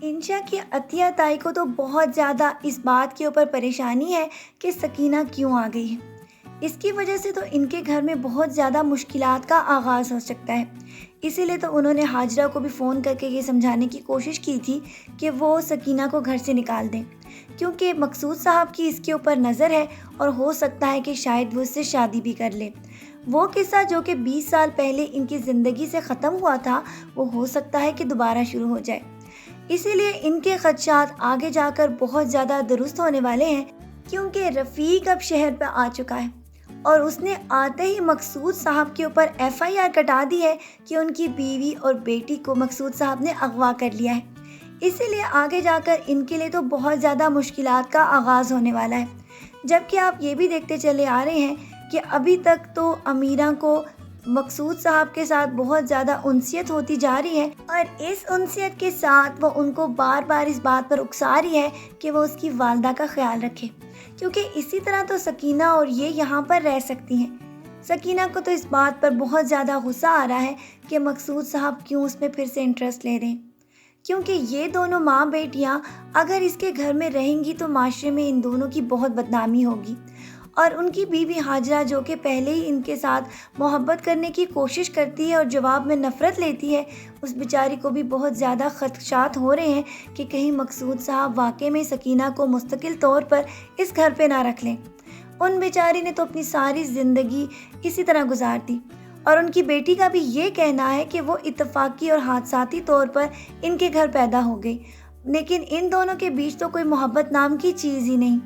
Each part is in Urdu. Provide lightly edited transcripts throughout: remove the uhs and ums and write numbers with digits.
انشا کی عطیہ تائی کو تو بہت زیادہ اس بات کے اوپر پریشانی ہے کہ سکینہ کیوں آ گئی ہے۔ اس کی وجہ سے تو ان کے گھر میں بہت زیادہ مشکلات کا آغاز ہو سکتا ہے۔ اسی لیے تو انہوں نے حاجرہ کو بھی فون کر کے یہ سمجھانے کی کوشش کی تھی کہ وہ سکینہ کو گھر سے نکال دیں، کیونکہ مقصود صاحب کی اس کے اوپر نظر ہے اور ہو سکتا ہے کہ شاید وہ اس سے شادی بھی کر لے۔ وہ قصہ جو کہ 20 سال پہلے ان کی زندگی سے ختم ہوا تھا، وہ ہو سکتا ہے کہ دوبارہ شروع ہو جائے۔ اسی لیے ان کے خدشات آگے جا کر بہت زیادہ درست ہونے والے ہیں، کیونکہ رفیق اب شہر پہ آ چکا ہے اور اس نے آتے ہی مقصود صاحب کے اوپر FIR کٹا دی ہے کہ ان کی بیوی اور بیٹی کو مقصود صاحب نے اغوا کر لیا ہے۔ اسی لیے آگے جا کر ان کے لیے تو بہت زیادہ مشکلات کا آغاز ہونے والا ہے۔ جبکہ آپ یہ بھی دیکھتے چلے آ رہے ہیں کہ ابھی تک تو امیرہ کو مقصود صاحب کے ساتھ بہت زیادہ انسیت ہوتی جا رہی ہے، اور اس انسیت کے ساتھ وہ ان کو بار بار اس بات پر اکسا رہی ہے کہ وہ اس کی والدہ کا خیال رکھے، کیونکہ اسی طرح تو سکینہ اور یہ یہاں پر رہ سکتی ہیں۔ سکینہ کو تو اس بات پر بہت زیادہ غصہ آ رہا ہے کہ مقصود صاحب کیوں اس میں پھر سے انٹرسٹ لے رہے ہیں، کیونکہ یہ دونوں ماں بیٹیاں اگر اس کے گھر میں رہیں گی تو معاشرے میں ان دونوں کی بہت بدنامی ہوگی، اور ان کی بیوی حاجرہ جو کہ پہلے ہی ان کے ساتھ محبت کرنے کی کوشش کرتی ہے اور جواب میں نفرت لیتی ہے، اس بیچاری کو بھی بہت زیادہ خدشات ہو رہے ہیں کہ کہیں مقصود صاحب واقعی میں سکینہ کو مستقل طور پر اس گھر پہ نہ رکھ لیں۔ ان بیچاری نے تو اپنی ساری زندگی اسی طرح گزار دی، اور ان کی بیٹی کا بھی یہ کہنا ہے کہ وہ اتفاقی اور حادثاتی طور پر ان کے گھر پیدا ہو گئی، لیکن ان دونوں کے بیچ تو کوئی محبت نام کی چیز ہی نہیں۔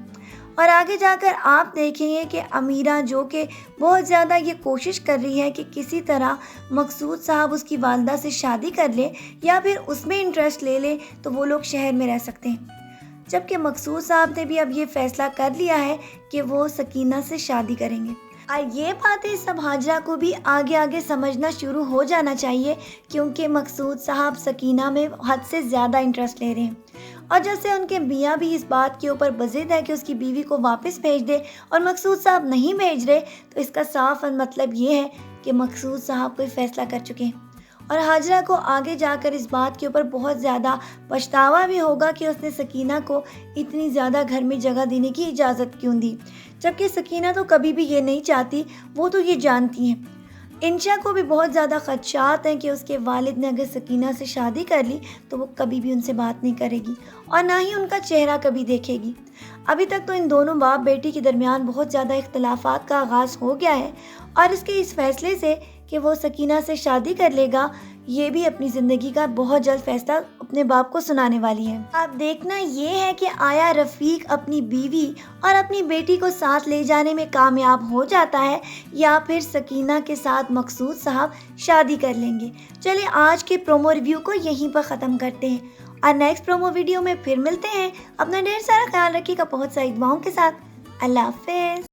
اور آگے جا کر آپ دیکھیں گے کہ امیرہ جو کہ بہت زیادہ یہ کوشش کر رہی ہے کہ کسی طرح مقصود صاحب اس کی والدہ سے شادی کر لے یا پھر اس میں انٹرسٹ لے لے تو وہ لوگ شہر میں رہ سکتے ہیں، جبکہ مقصود صاحب نے بھی اب یہ فیصلہ کر لیا ہے کہ وہ سکینہ سے شادی کریں گے۔ اور یہ باتیں سب حاجرہ کو بھی آگے آگے سمجھنا شروع ہو جانا چاہیے، کیونکہ مقصود صاحب سکینہ میں حد سے زیادہ انٹرسٹ لے رہے ہیں، اور جیسے ان کے میاں بھی اس بات کے اوپر بضد ہے کہ اس کی بیوی کو واپس بھیج دے اور مقصود صاحب نہیں بھیج رہے، تو اس کا صاف مطلب یہ ہے کہ مقصود صاحب کوئی فیصلہ کر چکے ہیں، اور حاجرہ کو آگے جا کر اس بات کے اوپر بہت زیادہ پچھتاوا بھی ہوگا کہ اس نے سکینہ کو اتنی زیادہ گھر میں جگہ دینے کی اجازت کیوں دی، جبکہ سکینہ تو کبھی بھی یہ نہیں چاہتی، وہ تو یہ جانتی ہیں۔ انشا کو بھی بہت زیادہ خدشات ہیں کہ اس کے والد نے اگر سکینہ سے شادی کر لی تو وہ کبھی بھی ان سے بات نہیں کرے گی اور نہ ہی ان کا چہرہ کبھی دیکھے گی۔ ابھی تک تو ان دونوں باپ بیٹی کے درمیان بہت زیادہ اختلافات کا آغاز ہو گیا ہے، اور اس کے اس فیصلے سے کہ وہ سکینہ سے شادی کر لے گا، یہ بھی اپنی زندگی کا بہت جلد فیصلہ اپنے باپ کو سنانے والی ہے۔ اب دیکھنا یہ ہے کہ آیا رفیق اپنی بیوی اور اپنی بیٹی کو ساتھ لے جانے میں کامیاب ہو جاتا ہے یا پھر سکینہ کے ساتھ مقصود صاحب شادی کر لیں گے۔ چلیں آج کے پرومو ریویو کو یہیں پر ختم کرتے ہیں، اور نیکسٹ پرومو ویڈیو میں پھر ملتے ہیں۔ اپنا ڈھیر سارا خیال رکھیے گا بہت ساری دعاؤں کے ساتھ۔ اللہ حافظ۔